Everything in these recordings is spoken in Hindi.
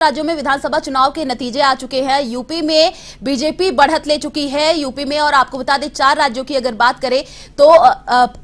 राज्यों में विधानसभा चुनाव के नतीजे आ चुके हैं। यूपी में बीजेपी बढ़त ले चुकी है। यूपी में, और आपको बता दें, 4 राज्यों की अगर बात करें तो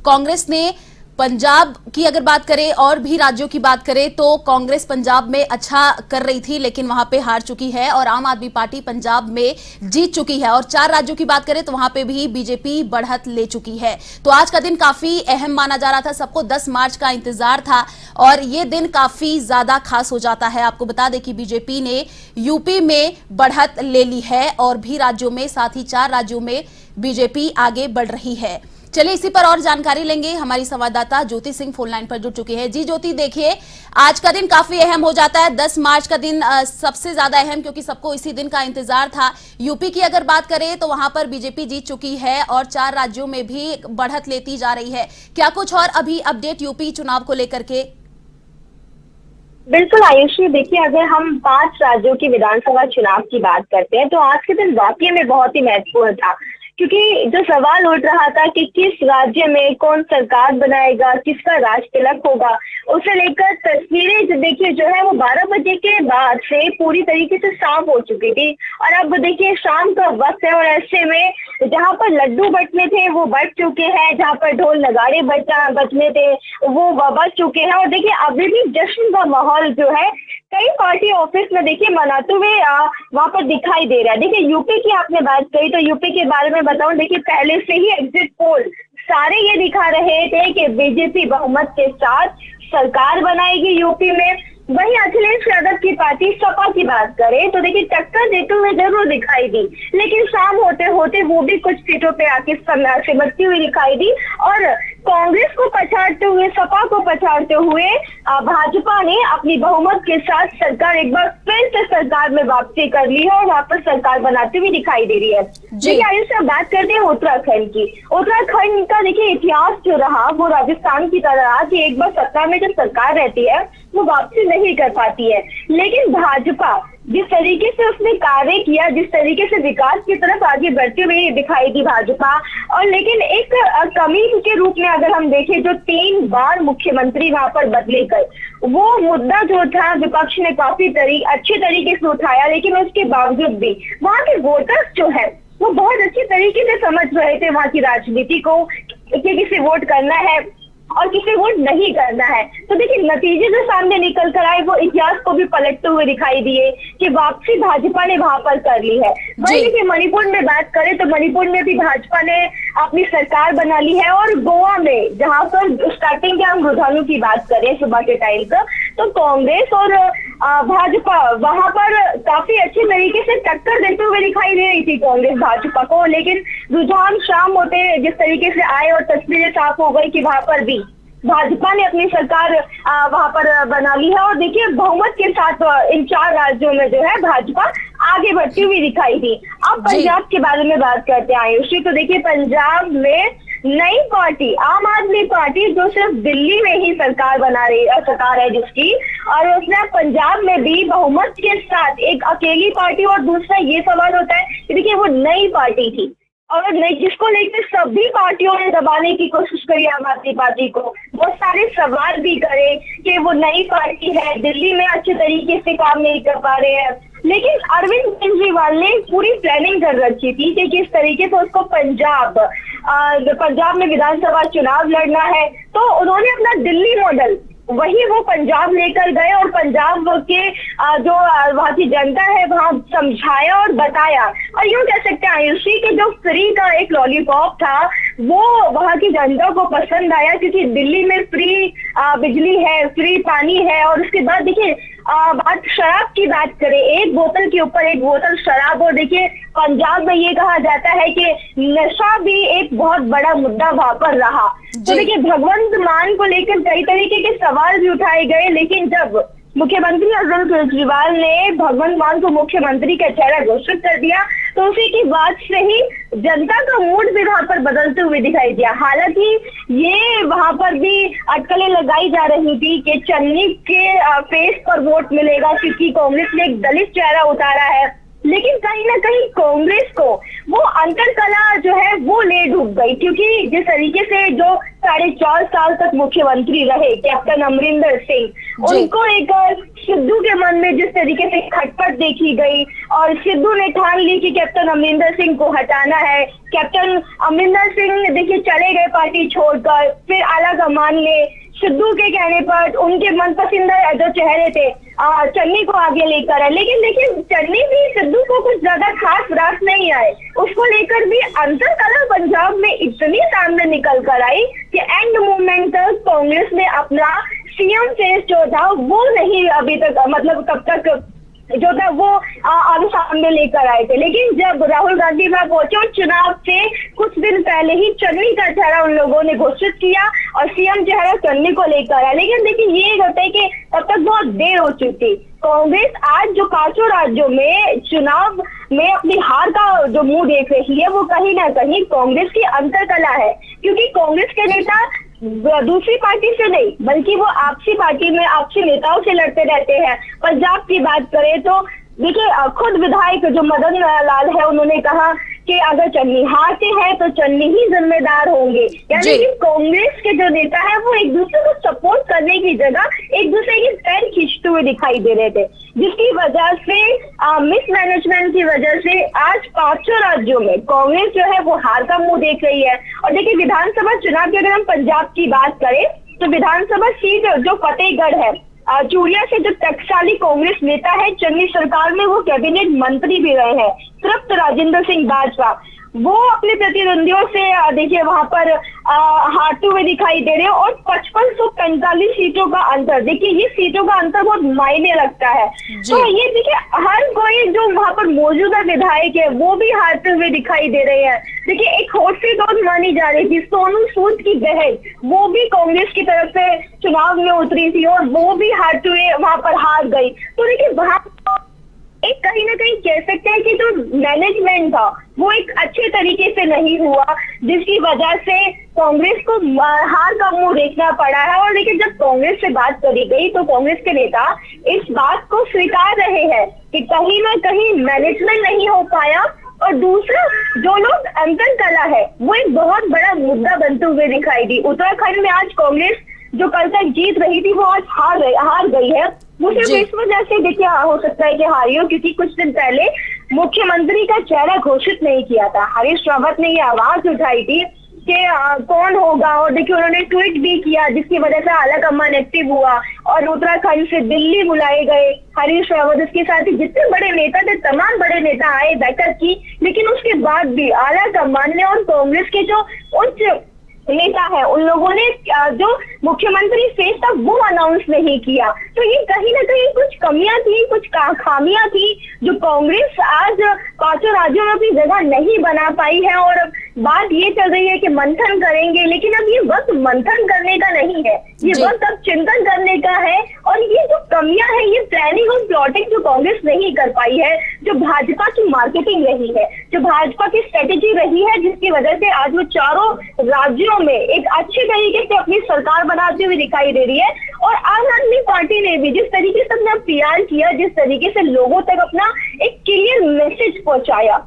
कांग्रेस ने, पंजाब की अगर बात करें और भी राज्यों की बात करें तो कांग्रेस पंजाब में अच्छा कर रही थी लेकिन वहां पे हार चुकी है, और आम आदमी पार्टी पंजाब में जीत चुकी है। और 4 राज्यों की बात करें तो वहां पे भी बीजेपी बढ़त ले चुकी है। तो आज का दिन काफी अहम माना जा रहा था, सबको 10 मार्च का इंतजार था और ये दिन काफी ज्यादा खास हो जाता है। आपको बता दें कि बीजेपी ने यूपी में बढ़त ले ली है और भी राज्यों में, साथ ही 4 राज्यों में बीजेपी आगे बढ़ रही है। चलिए इसी पर और जानकारी लेंगे। हमारी संवाददाता ज्योति सिंह फोन लाइन पर जुड़ चुकी है। जी ज्योति, देखिए आज का दिन काफी अहम हो जाता है। 10 मार्च का दिन सबसे ज्यादा अहम, क्योंकि सबको इसी दिन का इंतजार था। यूपी की अगर बात करें तो वहां पर बीजेपी जीत चुकी है और 4 राज्यों में भी बढ़त लेती जा रही है। क्या कुछ और अभी अपडेट यूपी चुनाव को लेकर के? बिल्कुल आयुषी, देखिए अगर हम 5 राज्यों की विधानसभा चुनाव की बात करते हैं तो आज के दिन वाकई में बहुत ही महत्वपूर्ण था, क्योंकि जो सवाल उठ रहा था कि किस राज्य में कौन सरकार बनाएगा, किसका राज तिलक होगा, उसे लेकर तस्वीरें जो देखिए जो है वो 12 बजे के बाद से पूरी तरीके से साफ हो चुकी थी। और अब देखिए शाम का वक्त है और ऐसे में जहां पर लड्डू बंटने थे वो बट चुके हैं, जहां पर ढोल नगाड़े बजने थे वो बज चुके हैं। और देखिए अभी भी जश्न का माहौल जो है कई पार्टी ऑफिस में देखिए मनाते हुए वहां पर दिखाई दे रहा है। देखिए यूपी की आपने बात कही तो यूपी के बारे में बताऊं, देखिए पहले से ही एग्जिट पोल सारे ये दिखा रहे थे कि बीजेपी बहुमत के साथ सरकार बनाएगी यूपी में। वहीं अखिलेश यादव की पार्टी सपा की बात करें तो देखिए टक्कर देते हुए जरूर दिखाई दी, लेकिन शाम होते होते वो भी कुछ सीटों पे आके सिमटती हुई दिखाई दी और कांग्रेस को पछाड़ते हुए, सपा को पछाड़ते हुए भाजपा ने अपनी बहुमत के साथ सरकार एक बार फिर से सरकार में वापसी कर ली है और वहां पर सरकार बनाती हुई दिखाई दे रही है। देखिए आइए से बात करते हैं उत्तराखंड की। उत्तराखंड का देखिए इतिहास जो रहा वो राजस्थान की तरह रहा कि एक बार सत्ता में जब सरकार रहती है वो वापसी नहीं कर पाती है, लेकिन भाजपा जिस तरीके से उसने कार्य किया, जिस तरीके से विकास की तरफ आगे बढ़ती हुई दिखाई दी भाजपा, और लेकिन एक कमी के रूप में अगर हम देखें जो 3 बार मुख्यमंत्री वहां पर बदले गए, वो मुद्दा जो था विपक्ष ने काफी अच्छे तरीके से उठाया, लेकिन उसके बावजूद भी वहां के वोटर्स जो है वो बहुत अच्छी तरीके से समझ रहे थे वहां की राजनीति को कि किसे वोट करना है और किसे वोट नहीं करना है। तो देखिए नतीजे जो सामने निकल कर आए वो इतिहास को भी पलटते हुए दिखाई दिए कि वापसी भाजपा ने वहां पर कर ली है। वहीं देखिए मणिपुर में बात करें तो मणिपुर में भी भाजपा ने अपनी सरकार बना ली है और गोवा में जहां पर स्टार्टिंग के हम रुझानों की बात करें सुबह के टाइम पर, तो कांग्रेस और भाजपा वहां पर काफी अच्छे तरीके से टक्कर देते हुए दिखाई दे रही थी कांग्रेस भाजपा को, लेकिन रुझान शाम होते जिस तरीके से आए और तस्वीरें साफ हो गई कि वहां पर भी भाजपा ने अपनी सरकार वहां पर बना ली है। और देखिए बहुमत के साथ इन 4 राज्यों में जो है भाजपा आगे बढ़ती हुई दिखाई दी। अब पंजाब के बारे में बात करते हैं आयुषी, तो देखिए पंजाब में नई पार्टी आम आदमी पार्टी जो सिर्फ दिल्ली में ही सरकार है जिसकी, और उसने पंजाब में भी बहुमत के साथ एक अकेली पार्टी। और दूसरा ये सवाल होता है कि देखिए वो नई पार्टी थी और जिसको लेकर सभी पार्टियों ने दबाने की कोशिश करी आम आदमी पार्टी को, बहुत सारे सवाल भी करे कि वो नई पार्टी है, दिल्ली में अच्छे तरीके से काम नहीं कर पा रहे हैं, लेकिन अरविंद केजरीवाल ने पूरी प्लानिंग कर रखी थी कि किस तरीके से उसको पंजाब में विधानसभा चुनाव लड़ना है। तो उन्होंने अपना दिल्ली मॉडल वही वो पंजाब लेकर गए और पंजाब के जो वहाँ की जनता है वहाँ समझाया और बताया। और यूँ कह सकते हैं आयुषी के जो फ्री का एक लॉलीपॉप था वो वहाँ की जनता को पसंद आया, क्योंकि दिल्ली में फ्री बिजली है, फ्री पानी है। और उसके बाद देखिए बात शराब की बात करें, एक बोतल के ऊपर एक बोतल शराब। और देखिए पंजाब में ये कहा जाता है कि नशा भी एक बहुत बड़ा मुद्दा वहां पर रहा। तो देखिए भगवंत मान को लेकर कई तरीके के सवाल भी उठाए गए, लेकिन जब मुख्यमंत्री अरविंद केजरीवाल ने भगवंत मान को मुख्यमंत्री का चेहरा घोषित कर दिया तो उसी की बात से ही जनता का मूड भी वहां पर बदलते हुए दिखाई दिया। हालांकि ये वहां पर भी अटकलें लगाई जा रही थी कि चन्नी के फेस पर वोट मिलेगा, क्योंकि कांग्रेस ने एक दलित चेहरा उतारा है लेकिन कहीं ना कहीं कांग्रेस को वो अंतरकला जो है वो ले डूब गई, क्योंकि जिस तरीके से जो 4.5 साल तक मुख्यमंत्री रहे कैप्टन अमरिंदर सिंह, उनको लेकर सिद्धू के मन में जिस तरीके से खटपट देखी गई और सिद्धू ने ठान ली कि कैप्टन अमरिंदर सिंह को हटाना है। कैप्टन अमरिंदर सिंह देखिए चले गए पार्टी छोड़कर, फिर आला कमान ने सिद्धू के कहने पर उनके मनपसंद जो चेहरे थे चन्नी को आगे लेकर आए, लेकिन देखिए चन्नी भी सिद्धू को कुछ ज्यादा खास रास नहीं आए। उसको लेकर भी अंतरकला पंजाब में इतनी सामने निकल कर आई कि एंड मोमेंट तक कांग्रेस ने अपना सीएम फेस जो था वो नहीं अभी तक, मतलब कब तक जो था वो आगे सामने लेकर आए थे। लेकिन जब राहुल गांधी वहां पहुंचे और चुनाव से कुछ दिन पहले ही चन्नी का चेहरा उन लोगों ने घोषित किया और सीएम चेहरा चन्नी को लेकर आया। लेकिन देखिए ये होता है कि तब तक बहुत देर हो चुकी। कांग्रेस आज जो 5 राज्यों में चुनाव में अपनी हार का जो मुंह देख रही है वो कहीं ना कहीं कांग्रेस की अंतरकला है, क्योंकि कांग्रेस के नेता दूसरी पार्टी से नहीं बल्कि वो आपसी पार्टी में आपसी नेताओं से लड़ते रहते हैं। पंजाब की बात करें तो देखिए खुद विधायक जो मदन लाल है उन्होंने कहा कि अगर चन्नी हारते हैं तो चन्नी ही जिम्मेदार होंगे। यानी कि कांग्रेस के जो नेता है वो एक दूसरे को सपोर्ट करने की जगह एक दूसरे की पैर खींचते हुए दिखाई दे रहे थे, जिसकी वजह से मिसमैनेजमेंट की वजह से आज 5 राज्यों में कांग्रेस जो है वो हार का मुंह देख रही है। और देखिए विधानसभा चुनाव की अगर हम पंजाब की बात करें तो विधानसभा सीट जो फतेहगढ़ है, चूड़िया से जो टकसाली कांग्रेस नेता है चन्नी सरकार में वो कैबिनेट मंत्री भी रहे हैं तृप्त राजेंद्र सिंह बाजवा, वो अपने प्रतिद्वंदियों से देखिए वहां पर हारते हुए दिखाई दे रहे हैं। और 5545 सीटों का अंतर, देखिए ये सीटों का अंतर बहुत मायने रखता है। तो ये देखिए हर कोई जो वहां पर मौजूदा विधायक है वो भी हारते हुए दिखाई दे रहे हैं। देखिए एक हॉट सीट और मानी जा रही थी, सोनू सूद की बहन वो भी कांग्रेस की तरफ से चुनाव में उतरी थी और वो भी हारते हुए वहां पर हार गई। तो देखिए वहां एक कहीं ना कहीं कह सकते हैं कि जो मैनेजमेंट था वो एक अच्छे तरीके से नहीं हुआ, जिसकी वजह से कांग्रेस को हार का मुंह देखना पड़ा है। और लेकिन जब कांग्रेस से बात करी गई तो कांग्रेस के नेता इस बात को स्वीकार रहे हैं कि कहीं ना कहीं मैनेजमेंट नहीं हो पाया। और दूसरा जो लोग अंतरकला है वो एक बहुत बड़ा मुद्दा बनते हुए दिखाई दी। उत्तराखंड में आज कांग्रेस जो कल तक जीत रही थी वो आज हार गई है। वो सिर्फ इस वजह से देखिए हो सकता है कि हारी हो क्योंकि कुछ दिन पहले मुख्यमंत्री का चेहरा घोषित नहीं किया था। हरीश रावत ने ये आवाज उठाई थी कि कौन होगा, और देखिए उन्होंने ट्वीट भी किया जिसकी वजह से आला कमान एक्टिव हुआ और उत्तराखंड से दिल्ली बुलाए गए हरीश रावत, इसके साथ ही जितने बड़े नेता थे तमाम बड़े नेता आए, बैठक की। लेकिन उसके बाद भी आला कमान ने और कांग्रेस के जो उच्च नेता है उन लोगों ने जो मुख्यमंत्री फेस था वो अनाउंस नहीं किया। तो ये कहीं ना कहीं कुछ कमियां थी, कुछ खामियां थी जो कांग्रेस आज 5 राज्यों में अपनी जगह नहीं बना पाई है। और बात ये चल रही है कि मंथन करेंगे, लेकिन अब ये वक्त मंथन करने का नहीं है, ये वक्त अब चिंतन करने का है। और ये जो कमियां है ये प्लानिंग और प्लॉटिंग जो कांग्रेस नहीं कर पाई है, जो भाजपा की मार्केटिंग रही है, जो भाजपा की स्ट्रेटेजी रही है, जिसकी वजह से आज वो चारों राज्यों में एक अच्छे तरीके से अपनी सरकार बनाती हुई दिखाई दे रही है। और आम आदमी पार्टी ने भी जिस तरीके से अपना पीआर किया, जिस तरीके से लोगों तक अपना एक क्लियर मैसेज पहुंचाया,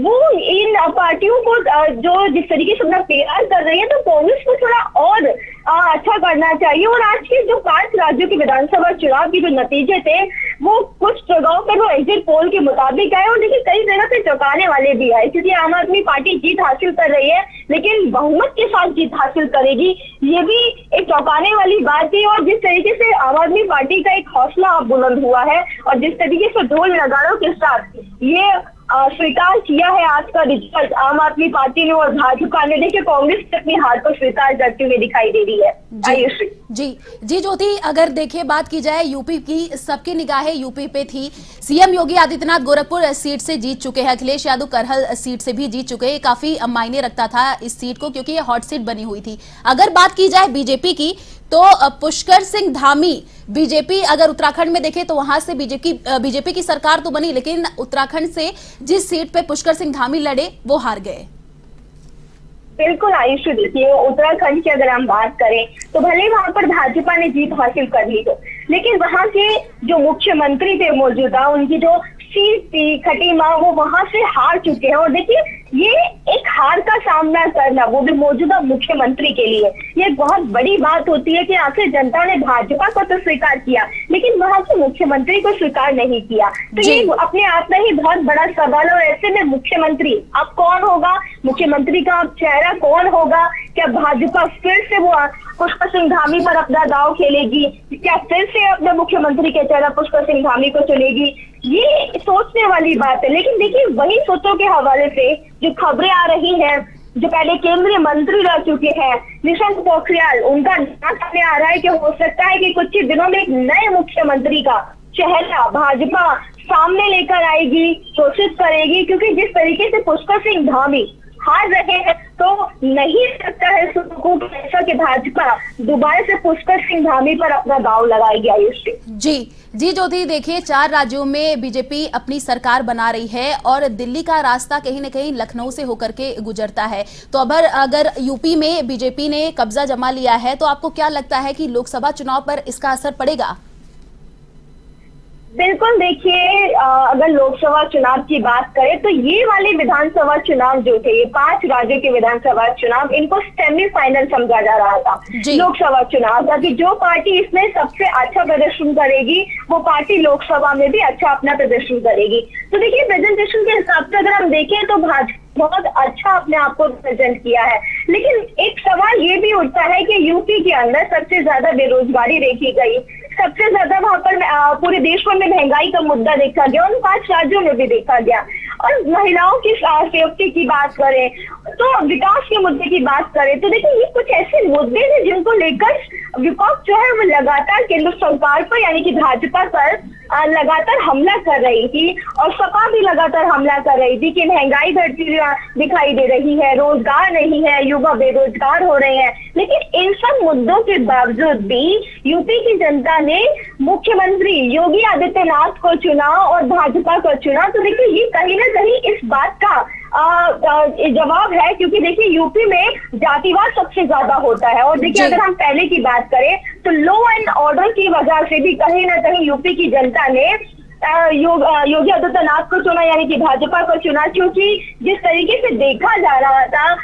वो इन पार्टियों को जो जिस तरीके से अपना पीआर कर रही है तो कांग्रेस को थोड़ा और अच्छा करना चाहिए। और आज के जो 5 राज्यों के विधानसभा चुनाव के जो नतीजे थे वो कुछ जगहों पर वो एग्जिट पोल के मुताबिक आए और देखिए कई जगह पे चौंकाने वाले भी आए, क्योंकि आम आदमी पार्टी जीत हासिल कर रही है लेकिन बहुमत के साथ जीत हासिल करेगी, ये भी एक चौंकाने वाली बात है। और जिस तरीके से आम आदमी पार्टी का एक हौसला बुलंद हुआ है और जिस तरीके से ढोल नगाड़ों के साथ ये स्वीकार किया है आज का रिजल्ट आम आदमी पार्टी ने और भाजपा ने, देखिए कांग्रेस अपनी हार को स्वीकार करते हुए दिखाई दे रही है। जी ज्योति, अगर देखिए बात की जाए यूपी की, सबकी निगाहें यूपी पे थी। सीएम योगी आदित्यनाथ गोरखपुर सीट से जीत चुके हैं, अखिलेश यादव करहल सीट से भी जीत चुके हैं। काफी मायने रखता था इस सीट को क्योंकि ये हॉट सीट बनी हुई थी। अगर बात की जाए बीजेपी की तो पुष्कर सिंह धामी, बीजेपी अगर उत्तराखंड में देखें तो वहां से बीजेपी की सरकार तो बनी, लेकिन उत्तराखंड से जिस सीट पे पुष्कर सिंह धामी लड़े वो हार गए। बिल्कुल आयुषी, देखिए उत्तराखंड की अगर हम बात करें तो भले वहां पर भाजपा ने जीत हासिल कर ली हो, लेकिन वहां के जो मुख्यमंत्री थे मौजूदा, उनकी जो सीट थी खटीमा, वो वहां से हार चुके हैं। और देखिए, ये एक हार का सामना करना, वो भी मौजूदा मुख्यमंत्री के लिए, ये बहुत बड़ी बात होती है कि आखिर जनता ने भाजपा को तो स्वीकार किया लेकिन वहां के मुख्यमंत्री को स्वीकार नहीं किया। तो ये अपने आप में ही बहुत बड़ा सवाल है। और ऐसे में मुख्यमंत्री अब कौन होगा, मुख्यमंत्री का अब चेहरा कौन होगा? क्या भाजपा फिर से वो पुष्कर सिंह धामी पर अपना दांव खेलेगी? क्या फिर से अपने मुख्यमंत्री के चेहरा पुष्कर सिंह धामी को चुनेगी? ये सोचने वाली बात है। लेकिन देखिए, वही सूत्रों के हवाले से जो खबरें आ रही हैं, जो पहले केंद्रीय मंत्री रह चुके हैं निशंक पोखरियाल, उनका नाम सामने आ रहा है कि हो सकता है कि कुछ ही दिनों में एक नए मुख्यमंत्री का चेहरा भाजपा सामने लेकर आएगी, घोषित करेगी। क्योंकि जिस तरीके से पुष्कर सिंह धामी हार रहे हैं, तो नहीं सकता है ऐसा कि भाजपा दोबारा से पुष्कर सिंह धामी पर अपना दांव लगाएगी। आयुष जी ज्योति, देखिए 4 राज्यों में बीजेपी अपनी सरकार बना रही है और दिल्ली का रास्ता कहीं न कहीं लखनऊ से होकर के गुजरता है। तो अगर यूपी में बीजेपी ने कब्जा जमा लिया है तो आपको क्या लगता है कि लोकसभा चुनाव पर इसका असर पड़ेगा? बिल्कुल, देखिए, अगर लोकसभा चुनाव की बात करें तो ये वाले विधानसभा चुनाव जो थे, ये 5 राज्यों के विधानसभा चुनाव, इनको सेमीफाइनल समझा जा रहा था लोकसभा चुनाव, ताकि जो पार्टी इसमें सबसे अच्छा प्रदर्शन करेगी वो पार्टी लोकसभा में भी अच्छा अपना प्रदर्शन करेगी। तो देखिए, प्रेजेंटेशन के हिसाब से अगर हम देखें तो भाजपा बहुत अच्छा अपने आप को प्रेजेंट किया है। लेकिन एक सवाल ये भी उठता है कि यूपी के अंदर सबसे ज्यादा बेरोजगारी देखी गई, सबसे ज्यादा वहां पर पूरे देश भर में महंगाई का मुद्दा देखा गया, उन 5 राज्यों में भी देखा गया। और महिलाओं की सेफ्टी की बात करें तो विकास के मुद्दे की बात करें तो देखिए, ये कुछ ऐसे मुद्दे हैं जिनको लेकर विपक्ष जो है वो लगातार केंद्र सरकार पर यानी कि भाजपा पर लगातार हमला कर रही थी। और सपा भी लगातार हमला कर रही थी कि महंगाई बढ़ती दिखाई दे रही है, रोजगार नहीं है, युवा बेरोजगार हो रहे हैं। लेकिन इन सब मुद्दों के बावजूद भी यूपी की जनता ने मुख्यमंत्री योगी आदित्यनाथ को चुना और भाजपा को चुना। तो देखिए, ये कहीं ना कहीं इस बात का जवाब है, क्योंकि देखिए यूपी में जातिवाद सबसे ज्यादा होता है। और देखिए, अगर हम पहले की बात करें तो लॉ एंड ऑर्डर की वजह से भी कहीं ना कहीं यूपी की जनता ने योगी आदित्यनाथ को चुना यानी कि भाजपा को चुना। क्योंकि जिस तरीके से देखा जा रहा था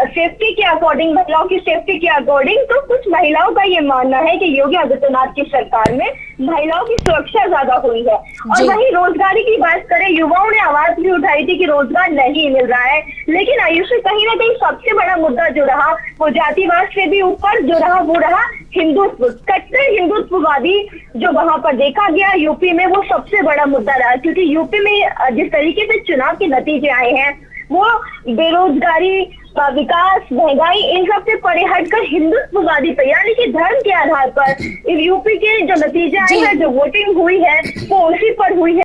सेफ्टी के अकॉर्डिंग, महिलाओं की सेफ्टी के अकॉर्डिंग, तो कुछ महिलाओं का ये मानना है कि योगी आदित्यनाथ की सरकार में महिलाओं की सुरक्षा ज्यादा हुई है। और वहीं रोजगारी की बात करें, युवाओं ने आवाज भी उठाई थी कि रोजगार नहीं मिल रहा है। लेकिन आयुष, कहीं ना कहीं सबसे बड़ा मुद्दा जो रहा वो जातिवाद से भी ऊपर जो रहा वो रहा हिंदुत्व, कट्टर हिंदुत्ववादी जो वहां पर देखा गया यूपी में, वो सबसे बड़ा मुद्दा रहा। क्योंकि यूपी में जिस तरीके से चुनाव के नतीजे आए हैं वो बेरोजगारी, विकास, महंगाई, इन सब से परे हटकर हिंदुत्ववादी पे यानी कि धर्म के आधार पर यूपी के जो नतीजे आए हैं, जो वोटिंग हुई है वो उसी पर हुई है।